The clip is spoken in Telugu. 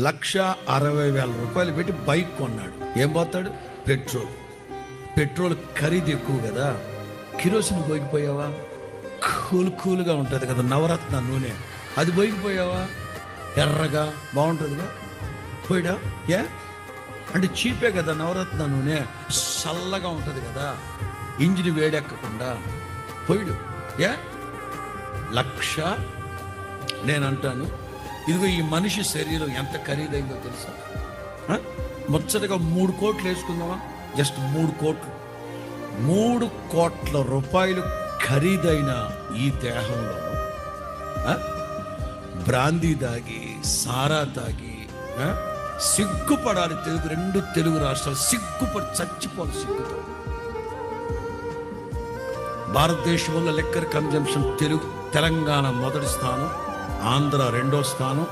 1,60,000 పెట్టి బైక్ కొన్నాడు. ఏం పోతాడు? పెట్రోల్ ఖరీదు ఎక్కువ కదా. కిరోసిన్ పోయిపోయావా? కూలుగా ఉంటుంది కదా నవరత్న నూనె, అది పోయిపోయావా? ఎర్రగా బాగుంటుందిగా, పోయిడా? ఏ అంటే చీపే కదా నవరత్న నూనె, చల్లగా ఉంటుంది కదా, ఇంజిన్ వేడెక్కకుండా పోయిడు. ఏ 1,00,000. నేను అంటాను, ఇదిగో ఈ మనిషి శరీరం ఎంత ఖరీదైందో తెలుసా? ముచ్చటగా 3 కోట్లు వేసుకుందామా? జస్ట్ 3 కోట్లు, 3 కోట్ల రూపాయలు ఖరీదైన ఈ దేహంలో బ్రాందీ తాగి, సారా తాగి సిగ్గుపడాలి. 2 తెలుగు రాష్ట్రాలు సిగ్గుపడి చచ్చిపోవాలి సిగ్గుతో. భారతదేశంలో లిక్కర్ కన్జంప్షన్ తెలంగాణ మొదటి స్థానం, ఆంధ్ర 2వ స్థానం,